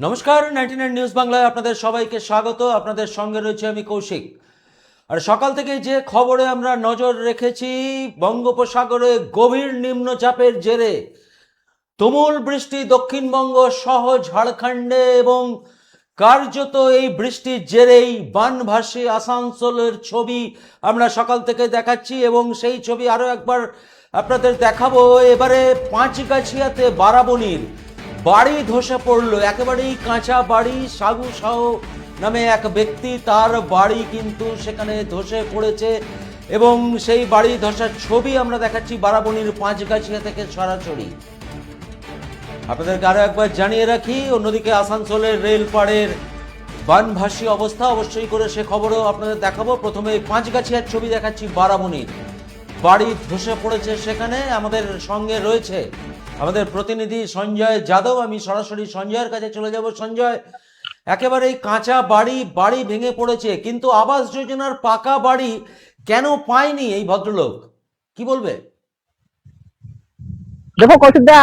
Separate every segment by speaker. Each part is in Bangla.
Speaker 1: নমস্কার, 99 নিউজ বাংলায় আপনাদের সবাইকে স্বাগত। আপনাদের সঙ্গে রয়েছে আমি কৌশিক। আর সকাল থেকে যে খবরে আমরা নজর রেখেছি, বঙ্গোপসাগরে গভীর নিম্নচাপের জেরে তুমুল বৃষ্টি দক্ষিণবঙ্গ সহ ঝাড়খণ্ডে, এবং কার্যত এই বৃষ্টির জেরেই বানভাসী আসানসোলের ছবি আমরা সকাল থেকে দেখাচ্ছি, এবং সেই ছবি আরও একবার আপনাদের দেখাবো। এবারে পাঁচগাছিয়াতে বারাবণীর বাড়ি ধসে পড়লো, একেবারেই কাঁচা বাড়ি। সাগু সাহ নামে এক ব্যক্তি, তার বাড়ি কিন্তু সেখানে ধসে পড়েছে, এবং সেই বাড়ি ধসার ছবি আমরা দেখাচ্ছি বারাবণীর পাঁচগাছিয়া থেকে সরাসরি। আপনাদেরকে আরো একবার জানিয়ে রাখি, অন্যদিকে আসানসোলের রেলপাড়ের বানভাসী অবস্থা অবশ্যই করে সে খবরও আপনাদের দেখাবো। প্রথমে পাঁচগাছিয়ার ছবি দেখাচ্ছি বারাবণীর বাড়ি ধসে পড়েছে সেখানে। আমাদের সঙ্গে রয়েছে আমাদের প্রতিনিধি সঞ্জয় যাদব। আমি সরাসরি সঞ্জয়ের কাছে চলে যাব। সঞ্জয়, একেবারেই কাঁচা বাড়ি ভেঙে পড়েছে, কিন্তু আবাস যোজনার পাকা বাড়ি কেন পায়নি এই ভদ্রলোক, কি বলবে?
Speaker 2: দেখো কৌশিকদা,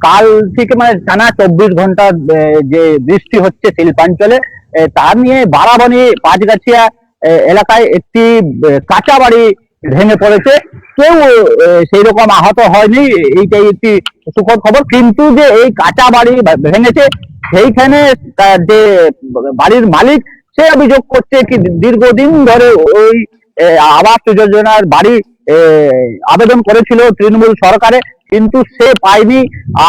Speaker 2: কাল থেকে মানে টানা 24 ঘন্টা যে বৃষ্টি হচ্ছে শিল্পাঞ্চলে, তার নিয়ে বারাবণী পাঁচগাছিয়া এলাকায় একটি কাঁচা বাড়ি ভেঙে পড়েছে। কেউ সেই রকম আহত হয়নি, এইটাই একটি সুখদ খবর। কিন্তু যে এই কাঁচা বাড়ি ভেঙেছে, সেইখানে তার যে বাড়ির মালিক, সে অভিযোগ করছে কি দীর্ঘদিন ধরে ওই আবাস যোজনার বাড়ি আবেদন করেছিল তৃণমূল সরকারে, কিন্তু সে পায়নি।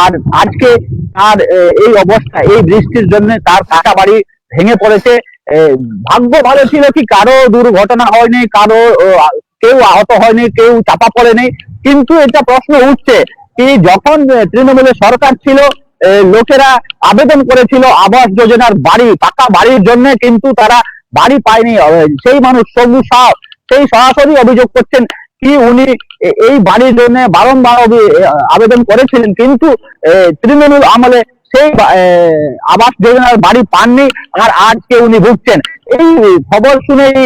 Speaker 2: আর আজকে তার এই অবস্থা, এই বৃষ্টির জন্য তার কাঁচা বাড়ি ভেঙে পড়েছে। ভাগ্য ভালো ছিল কি কারো দুর্ঘটনা হয়নি, কারো কেউ আহত হয়নি, কেউ চাপা পড়েনি। কিন্তু এটা প্রশ্ন উঠছে কি যখন তৃণমূলের সরকার ছিল, লোকেরা আবেদন করেছিল আবাস যোজনার বাড়ি, পাকা বাড়ির জন্য, কিন্তু তারা বাড়ি পায়নি। সেই মানুষ সবু সাহ সেই সরাসরি অভিযোগ করছেন কি উনি এই বাড়ির জন্য বারংবার আবেদন করেছিলেন, কিন্তু তৃণমূল আমলে সেই আবাস যোজনার বাড়ি পাননি। আর আজকে উনি ভুগছেন। এই খবর শুনেই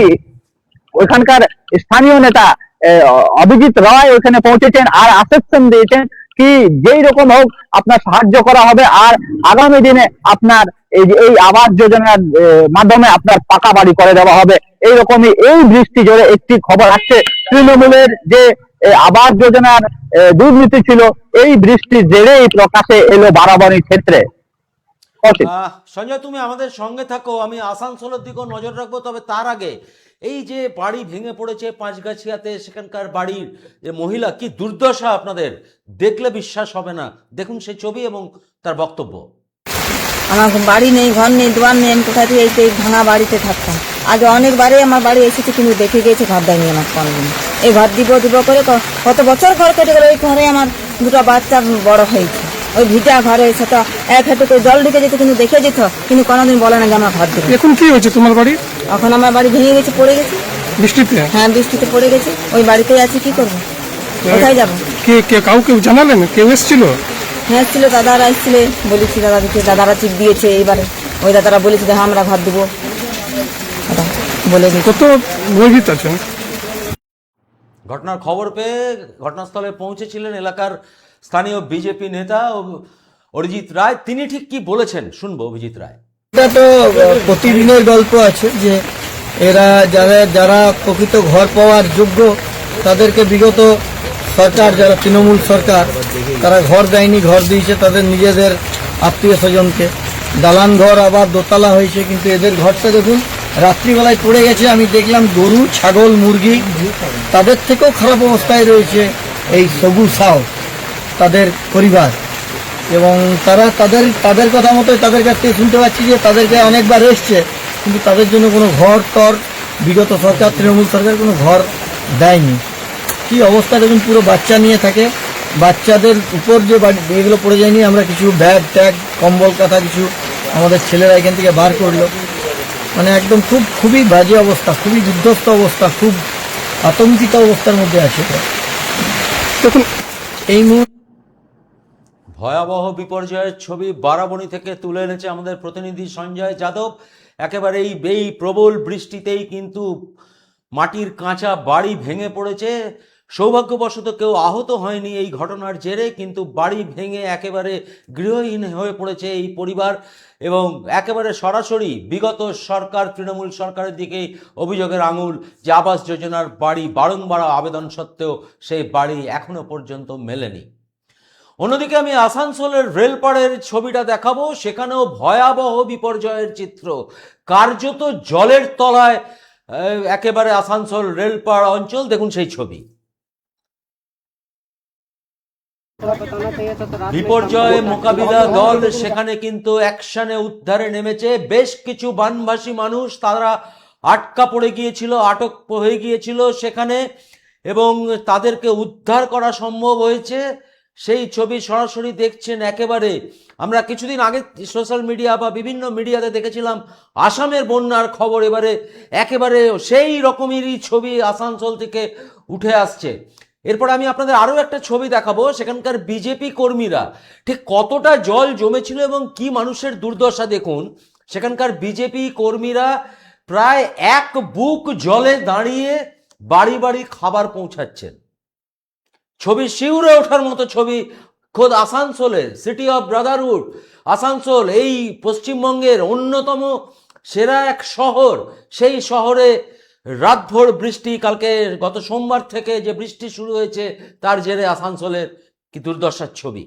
Speaker 2: ওইখানকার স্থানীয় নেতা অভিজিৎ রায় ওখানে পৌঁছেছেন আর আশ্বাসন দিয়েছেন কি যেই রকম হোক আপনার সাহায্য করা হবে, আর আগামী দিনে আপনার এই আবাস যোজনার মাধ্যমে আপনার পাকা বাড়ি করে দেওয়া হবে। এইরকমই এই বৃষ্টি জোরে একটি খবর আসছে, তৃণমূলের যে আবাস যোজনার দুর্নীতি ছিল, এই বৃষ্টির জেরেই প্রকাশে এলো বারাবণীর ক্ষেত্রে।
Speaker 1: সঞ্জয়, তুমি আমাদের সঙ্গে থাকো, আমি আসানসোলের দিকেও নজর রাখবো। তবে তার আগে, এই যে বাড়ি ভেঙে পড়েছে পাঁচগাছিয়াতে, সেখানকার বাড়ির যে মহিলা, কি দুর্দশা আপনাদের দেখলে বিশ্বাস হবে না। দেখুন সেই ছবি এবং তার বক্তব্য।
Speaker 3: আমার বাড়ি নেই, ঘর নেই, দোয়ার নেই, আমি কোথায় থেকে এই ভাঙা বাড়িতে থাকতাম। আগে অনেকবারই আমার বাড়ি এসেছে, কিন্তু দেখে গিয়েছে, ঘর দেয়নি আমার কোনোদিন। এই ঘর দিব করে কত বছর ঘর কেটে গেল। ওই ঘরে আমার দুটো বাচ্চা বড় হয়েছে, ওই ভিটা ঘরে এসে তো এক হাতে করে জল ঢুকে যেত, কিন্তু দেখে যেত, কিন্তু কোনোদিন বলে না যে আমার ঘর দেবে।
Speaker 4: এখন কি হয়েছে তোমার বাড়ি?
Speaker 3: এখন আমার বাড়ি ভেঙে গেছে, পড়ে গেছে
Speaker 4: বৃষ্টিতে।
Speaker 3: হ্যাঁ, বৃষ্টিতে পড়ে গেছে। ওই বাড়িতেই আছি, কি করবো, কোথায় যাবো?
Speaker 4: কাউকে জানালেন? কেউ এসেছিল?
Speaker 3: হ্যাঁ এসেছিল, দাদারা এসেছিল, বলেছি দাদারা চিপ দিয়েছে। এইবারে ওই দাদারা বলেছে যে আমরা ঘর দেবো বলে।
Speaker 4: কত ভয়ভীত আছেন?
Speaker 1: ঘটনার খবর পেয়ে ঘটনাস্থলে পৌঁছেছিলেন এলাকার স্থানীয় বিজেপি নেতা অরিজিৎ রায়। তিনি ঠিক কি বলেছেন শুনবো। অভিজিৎ রায়:
Speaker 5: এটা তো প্রতিদিনের গল্প আছে যে এরা যারা প্রকৃত ঘর পাওয়ার যোগ্য, তাদেরকে বিগত সরকার, যারা তৃণমূল সরকার, তারা ঘর দেয়নি। ঘর দিয়েছে তাদের নিজেদের আত্মীয় স্বজনকে। দালান ঘর আবার দোতলা হয়েছে, কিন্তু এদের ঘরটা দেখুন রাত্রিবেলায় পড়ে গেছে। আমি দেখলাম গরু, ছাগল, মুরগি, তাদের থেকেও খারাপ অবস্থায় রয়েছে এই সবু সাহ, তাদের পরিবার। এবং তারা তাদের কথা মতোই তাদের কাছ থেকে শুনতে পাচ্ছি যে তাদেরকে অনেকবার এসছে, কিন্তু তাদের জন্য কোনো ঘর টর বিগত সরকার, তৃণমূল সরকার কোনো ঘর দেয়নি। কি অবস্থা দেখুন, পুরো বাচ্চা নিয়ে থাকে, বাচ্চাদের উপর যে এগুলো পড়ে যায়নি। আমরা কিছু ব্যাগ ট্যাগ, কম্বল কাঁথা কিছু আমাদের ছেলেরা এখান থেকে বার করলো। মানে একদম খুবই বাজে অবস্থা, খুবই বিধ্বস্ত অবস্থা, খুব আতঙ্কিত অবস্থার মধ্যে আছে দেখুন এই মুহূর্তে।
Speaker 1: ভয়াবহ বিপর্যয়ের ছবি বারাবণী থেকে তুলে এনেছে আমাদের প্রতিনিধি সঞ্জয় যাদব। একেবারে এই প্রবল বৃষ্টিতেই কিন্তু মাটির কাঁচা বাড়ি ভেঙে পড়েছে। সৌভাগ্যবশত কেউ আহত হয়নি এই ঘটনার জেরে, কিন্তু বাড়ি ভেঙে একেবারে গৃহহীন হয়ে পড়েছে এই পরিবার এবং একেবারে সরাসরি বিগত সরকার তৃণমূল সরকারের দিকেই অভিযোগের আঙুল যে আবাস যোজনার বাড়ি বারংবার আবেদন সত্ত্বেও সেই বাড়ি এখনো পর্যন্ত মেলেনি। অন্যদিকে আমি আসানসোলের রেলপাড়ের ছবিটা দেখাবো, সেখানেও ভয়াবহ বিপর্যয়ের চিত্র। কার্যত জলের তলায় একেবারে আসানসোল রেলপাড় অঞ্চল, দেখুন সেই ছবি। বিপর্যয় মোকাবিলা দল সেখানে কিন্তু অ্যাকশনে উদ্ধারে নেমেছে। বেশ কিছু বানভাসী মানুষ তারা আটকা পড়ে গিয়েছিল, আটক হয়ে গিয়েছিল সেখানে, এবং তাদেরকে উদ্ধার করা সম্ভব হয়েছে। সেই ছবি সরাসরি দেখছেন একেবারে। আমরা কিছুদিন আগে সোশ্যাল মিডিয়া বা বিভিন্ন মিডিয়াতে দেখেছিলাম আসামের বন্যার খবর, এবারে একেবারে সেই রকমেরই ছবি আসানসোল থেকে উঠে আসছে। এরপর আমি আপনাদের আরও একটা ছবি দেখাবো, সেখানকার বিজেপি কর্মীরা ঠিক কতটা জল জমেছিল এবং কি মানুষের দুর্দশা দেখুন। সেখানকার বিজেপি কর্মীরা প্রায় এক বুক জলে দাঁড়িয়ে বাড়ি বাড়ি খাবার পৌঁছাচ্ছেন। ছবি শিউরে ওঠার মতো ছবি। খোদ আসানসোলের সিটি অফ ব্রাদারহুড আসানসোল, এই পশ্চিমবঙ্গের অন্যতম সেরা এক শহর, সেই শহরে রাতভর বৃষ্টি, কালকে গত সোমবার থেকে যে বৃষ্টি শুরু হয়েছে তার জেরে আসানসোলের কি দুর্দশার ছবি।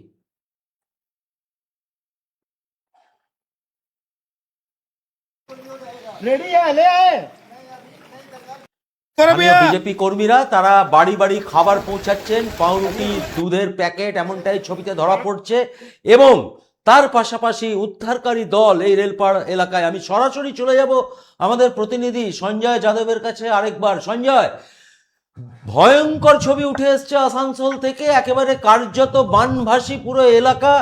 Speaker 1: বিজেপি কর্মীরা তারা বাড়ি বাড়ি খাবার পৌঁছাচ্ছেন, পাউরুটি, দুধের প্যাকেট, এমনটাই ছবিতে ধরা পড়ছে। এবং তার পাশাপাশি উদ্ধারকারী দল এই রেলপাড় এলাকায়। আমি সরাসরি চলে যাব আমাদের প্রতিনিধি সঞ্জয় যাদবের কাছে আরেকবার। সঞ্জয়, ভয়ঙ্কর ছবি উঠে এসছে আসানসোল থেকে, একেবারে কার্যত বানভাসী পুরো এলাকা,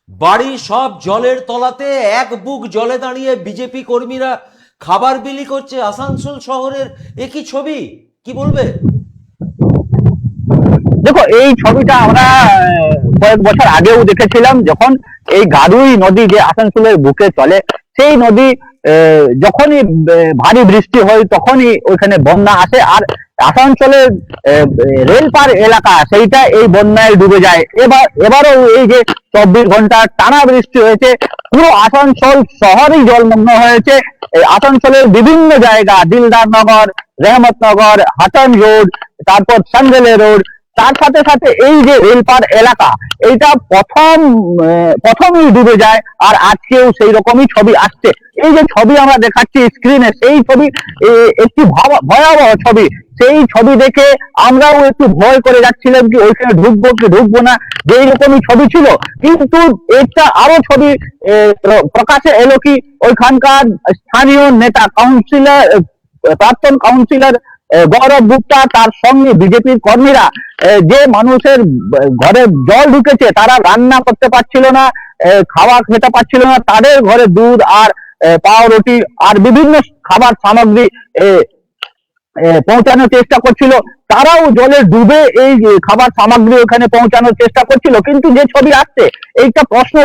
Speaker 1: বাড়ি সব জলের তলাতে, এক বুক জলে দাঁড়িয়ে বিজেপি কর্মীরা খাবার বিলি করছে আসানসোল শহরের। একই ছবি, কি বলবে?
Speaker 2: দেখো, এই ছবিটা আমরা কয়েক বছর আগেও দেখেছিলাম, যখন এই গারুই নদী যে আসানসোলের বুকে চলে, সেই নদী যখনই ভারী বৃষ্টি হয় তখনই ওইখানে বন্যা আসে, আর আসানসোলের রেলপার এলাকা সেইটা এই বন্যায় ডুবে যায়। এবারও এই যে 24 ঘন্টা টানা বৃষ্টি হয়েছে, পুরো আসানসোল শহরই জলমগ্ন হয়েছে। আসানসোলের বিভিন্ন জায়গা, দিলদার নগর, রেহমতনগর, হাটন রোড, তারপর সাঙ্গেলে রোড, তার সাথে সাথে এই যে রেলপার এলাকা, এইটা প্রথমই ডুবে যায়। আর আজকেও সেই রকমই ছবি আসছে। এই যে ছবি আমরা দেখাচ্ছি স্ক্রিনে, সেই ছবি একটি ভয়াবহ ছবি। সেই ছবি দেখে আমরাও একটু ভয় করে যাচ্ছিলাম কি ওইখানে ঢুকবো কি ঢুকবো না, যে এইরকমই ছবি ছিল। কিন্তু একটা আরো ছবি প্রকাশে এলো কি, ওইখানকার স্থানীয় নেতা, কাউন্সিলর, প্রাক্তন কাউন্সিলর গৌরব গুপ্তা, তার সঙ্গে বিজেপির কর্মীরা, যে মানুষের ঘরে জল ঢুকেছে, তারা রান্না করতে পারছিল না, খাওয়া খেতে পারছিল না, তাদের ঘরে দুধ আর পাউরুটি আর বিভিন্ন খাবার সামগ্রী পৌঁছানোর চেষ্টা করছিল। তারাও জলে ডুবে এই খাবার সামগ্রী ওখানে পৌঁছানোর চেষ্টা করছিল। কিন্তু যে ছবি আসছে, এইটা প্রশ্ন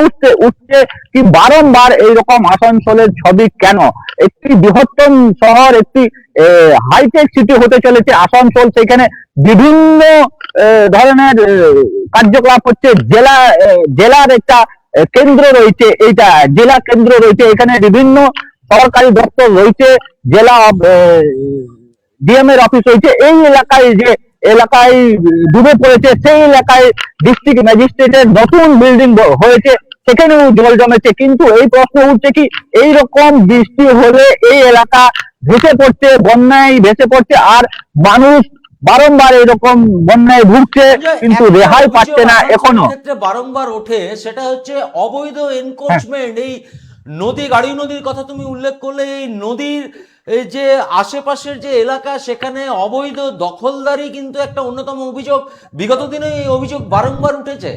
Speaker 2: উঠছে কি বারংবার এইরকম আসানসোলের ছবি কেন? একটি বৃহত্তম শহর, একটি হাইটেক সিটি হতে চলেছে আসানসোল, সেখানে বিভিন্ন ধরনের কার্যকলাপ হচ্ছে। জেলার একটা কেন্দ্র রয়েছে, এইটা জেলা কেন্দ্র রয়েছে, এখানে বিভিন্ন সরকারি দপ্তর রয়েছে, জেলা ডিএম এর অফিস হয়েছে। এই এলাকায় যে এলাকায় ডুবে পড়েছে, সেই এলাকায় ডিস্ট্রিক্ট ম্যাজিস্ট্রেটের নতুন বিল্ডিং হয়েছে, সেখানেও জল জমেছে। কিন্তু এই প্রশ্ন উঠছে কি, এইরকম বৃষ্টি হলে এই এলাকা ভেসে পড়ছে, বন্যায় ভেসে পড়ছে, আর মানুষ বারংবার এরকম বন্যায় ভুগছে, কিন্তু রেহাই পাচ্ছে না এখনো।
Speaker 1: ক্ষেত্রে বারংবার ওঠে, সেটা হচ্ছে অবৈধ এনক্রোচমেন্ট। এই নদী, গাড়ি নদীর কথা তুমি উল্লেখ করলে, এই নদীর এই যে আশেপাশের যে এলাকা, সেখানে অবৈধ দখলদারি কিন্তু একটা অন্যতম অভিযোগ। বিগত দিনে এই অভিযোগ বারংবার উঠেছে।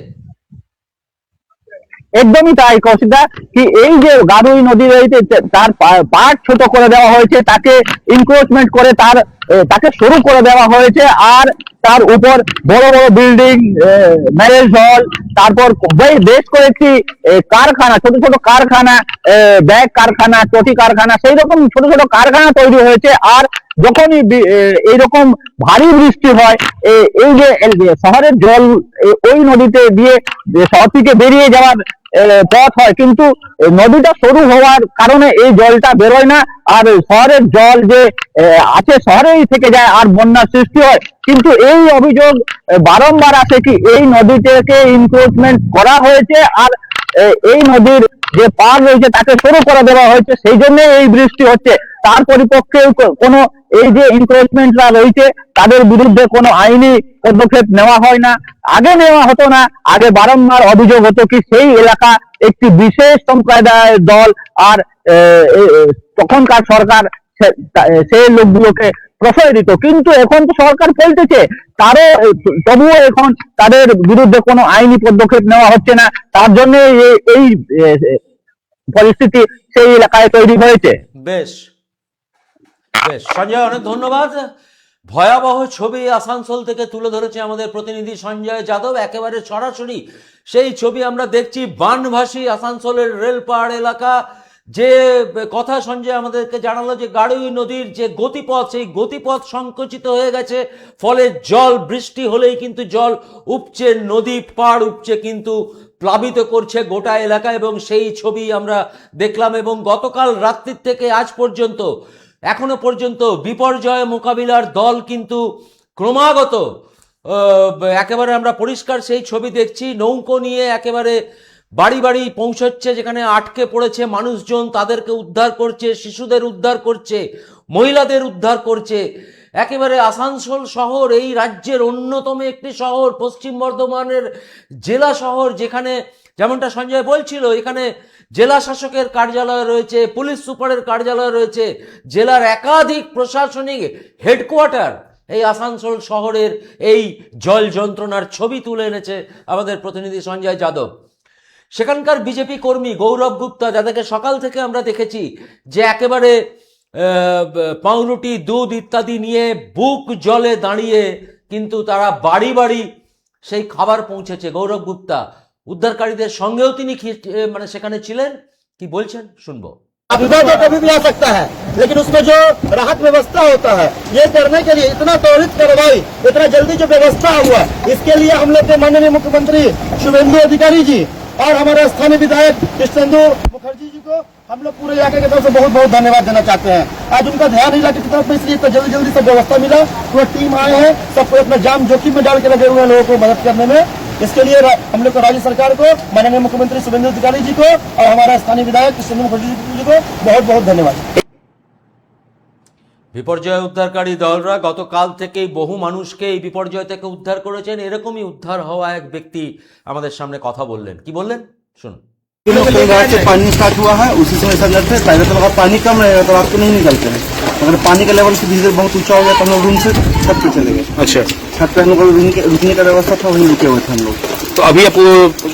Speaker 2: একদমই তাই কৌশিকদা, কি এই যে গারুই নদী রয়েছে, তার পার্ট ছোট করে দেওয়া হয়েছে, তাকে ইনক্রোচমেন্ট করে তার তাকে শুরু করে দেওয়া হয়েছে। আর তার উপর বড় বড় বিল্ডিং, ম্যারেজ হল, তারপর বেশ কয়েকটি কারখানা, ছোট ছোট কারখানা, ব্যাগ কারখানা, চটি কারখানা, সেই রকম ছোট ছোট কারখানা তৈরি হয়েছে। আর যখনই এইরকম ভারী বৃষ্টি হয়, এই যে শহরের জল ওই নদীতে দিয়ে শহর থেকে বেরিয়ে যাওয়ার পথ হয়, কিন্তু নদীটা সরু হওয়ার কারণে এই জলটা বেরোয় না। আর শহরের জল যে আছে শহরেই থেকে যায় আর বন্যার সৃষ্টি হয়। কিন্তু এই অভিযোগ বারংবার আসে কি এই নদীটাকে ইনক্রোচমেন্ট করা হয়েছে আর এই নদীর যে পার রয়েছে তাকে সরু করে দেওয়া হয়েছে, সেই জন্য এই বৃষ্টি হচ্ছে। তার পরিপক্ষে কোনো এই যে এনক্রোচমেন্টরা রয়েছে তাদের বিরুদ্ধে কোনো আইনি পদক্ষেপ নেওয়া হয় না, আগে নেওয়া হতো না। আগে বারংবার অভিযোগ হতো কি সেই এলাকা একটি বিশেষ সম্প্রদায়ের দল, আর তখনকার সরকার সেই লোকগুলোকে প্রশ্রয় দিত। কিন্তু এখন তো সরকার ফেলতেছে, তবুও এখন তাদের বিরুদ্ধে কোনো আইনি পদক্ষেপ নেওয়া হচ্ছে না। তার জন্য এই পরিস্থিতি সেই এলাকায় তৈরি হয়েছে।
Speaker 1: বেশ বেশ সঞ্জয়, অনেক ধন্যবাদ। ভয়াবহ ছবি আসানসোল থেকে তুলে ধরেছে আমাদের প্রতিনিধি সঞ্জয় যাদব। একেবারে সরাসরি সেই ছবি আমরা দেখছি, বানভাসী আসানসোলের রেলপাড় এলাকা। যে কথা সঞ্জয় আমাদেরকে জানালো যে গাড়ুই নদীর যে গতিপথ, সেই গতিপথ সংকুচিত হয়ে গেছে, ফলে জল বৃষ্টি হলেই কিন্তু জল উপচে, নদী পাড় উপচে কিন্তু প্লাবিত করছে গোটা এলাকা, এবং সেই ছবি আমরা দেখলাম। এবং গতকাল রাত্রির থেকে আজ পর্যন্ত এখনো পর্যন্ত বিপর্যয় মোকাবিলার দল কিন্তু ক্রমাগত একেবারে আমরা পরিষ্কার সেই ছবি দেখছি, নৌকো নিয়ে একেবারে বাড়ি বাড়ি পৌঁছচ্ছে, যেখানে আটকে পড়েছে মানুষজন তাদেরকে উদ্ধার করছে, শিশুদের উদ্ধার করছে, মহিলাদের উদ্ধার করছে। একেবারে আসানসোল শহর এই রাজ্যের অন্যতম একটি শহর, পশ্চিম বর্ধমানের জেলা শহর, যেখানে যেমনটা সঞ্জয় বলছিল এখানে জেলা শাসকের কার্যালয় রয়েছে, পুলিশ সুপারের কার্যালয় রয়েছে, জেলার একাধিক প্রশাসনিক হেডকোয়ার্টার এই আসানসোল শহরের এই জল যন্ত্রণার ছবি তুলে এনেছে আমাদের প্রতিনিধি সঞ্জয় যাদব। সেখানকার বিজেপি কর্মী গৌরব গুপ্তা, যাদেরকে সকাল থেকে আমরা দেখেছি যে একেবারে পাউরুটি, দুধ ইত্যাদি নিয়ে বুক জলে দাঁড়িয়ে কিন্তু তারা বাড়ি বাড়ি সেই খাবার পৌঁছেছে। গৌরব গুপ্তা উদ্ধারকারীদের সঙ্গেও তিনি মানে সেখানে ছিলেন, কি বলছেন শুনবো।
Speaker 6: आपदा तो कभी भी आ सकता है, लेकिन उसमें जो राहत व्यवस्था होता है, ये करने के लिए इतना त्वरित कार्रवाई, इतना जल्दी जो व्यवस्था हुआ, इसके लिए हम लोग के माननीय मुख्यमंत्री शुभेंदु अधिकारी जी और हमारे स्थानीय विधायक कृष्णेंदु मुखर्जी जी को हम लोग पूरे इलाके की तरफ से बहुत बहुत धन्यवाद देना चाहते हैं। आज उनका ध्यान इलाके की तरफ में, इसलिए इतना जल्दी जल्दी सब व्यवस्था मिला। पूरा टीम आए हैं, सबको अपना जान जोखिम में डाल के लगे हुए हैं लोगों को मदद करने में। इसके लिए हम लोग को राज्य सरकार को, माननीय मुख्यमंत्री शुभेंदु अधिकारी जी को और हमारे स्थानीय विधायक कृष्णेंदु मुखर्जी जी को बहुत बहुत धन्यवाद।
Speaker 1: বিপর্যয় উদ্ধারকারী দলরা গতকাল থেকেই বহু মানুষকে এই বিপর্যয় থেকে উদ্ধার করেছেন। এরকমই উদ্ধার হওয়া এক ব্যক্তি আমাদের সামনে কথা বললেন, কি বললেন শুনুন।
Speaker 6: से पानी स्टार्ट हुआ है, उसी समय सब लगते हैं। पहले तो अगर पानी कम रहेगा तो रात को नहीं निकलते हैं। अगर पानी का लेवल धीरे धीरे बहुत ऊंचा हो गया तो हम लोग रूम से छत पे चले गए।
Speaker 4: अच्छा,
Speaker 6: छत पे हम लोग रुकने का व्यवस्था था, वहीं रुके हुए थे हम लोग।
Speaker 4: तो अभी आप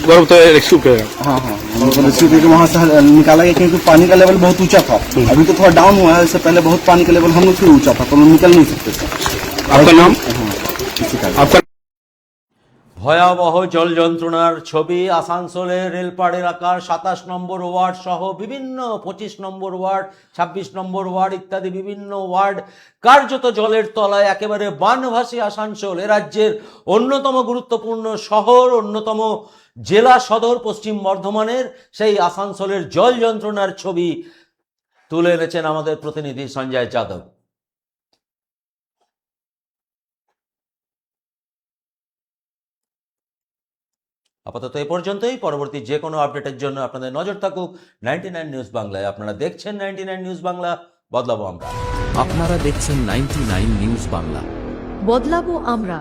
Speaker 4: गौरव तो रेस्क्यू किया?
Speaker 6: हाँ हाँ, हम लोग रेस्क्यू करके वहाँ से निकाला गया, क्योंकि पानी का लेवल बहुत ऊंचा था। अभी तो थोड़ा डाउन हुआ है, इससे पहले बहुत पानी का लेवल हम लोग से ऊंचा था, तो हम निकल नहीं सकते थे।
Speaker 4: आपका नाम? आपका
Speaker 1: ভয়াবহ জল যন্ত্রণার ছবি আসানসোলের রেলপাড় এলাকার 27 নম্বর ওয়ার্ড সহ বিভিন্ন 25 নম্বর ওয়ার্ড, 26 নম্বর ওয়ার্ড ইত্যাদি বিভিন্ন ওয়ার্ড কার্যত জলের তলায়। একেবারে বানভাসী আসানসোল, এ রাজ্যের অন্যতম গুরুত্বপূর্ণ শহর, অন্যতম জেলা সদর পশ্চিম বর্ধমানের সেই আসানসোলের জল যন্ত্রণার ছবি তুলে এনেছেন আমাদের প্রতিনিধি সঞ্জয় যাদব। আপাতত এই পর্যন্তই। পরবর্তী যে কোনো আপডেটের জন্য আপনাদের নজর থাকুক 99 নিউজ বাংলায়। আপনারা দেখছেন 99 নিউজ বাংলা, বদলাবো আমরা।
Speaker 7: আপনারা দেখছেন 99 নিউজ বাংলা,
Speaker 8: বদলাবো আমরা।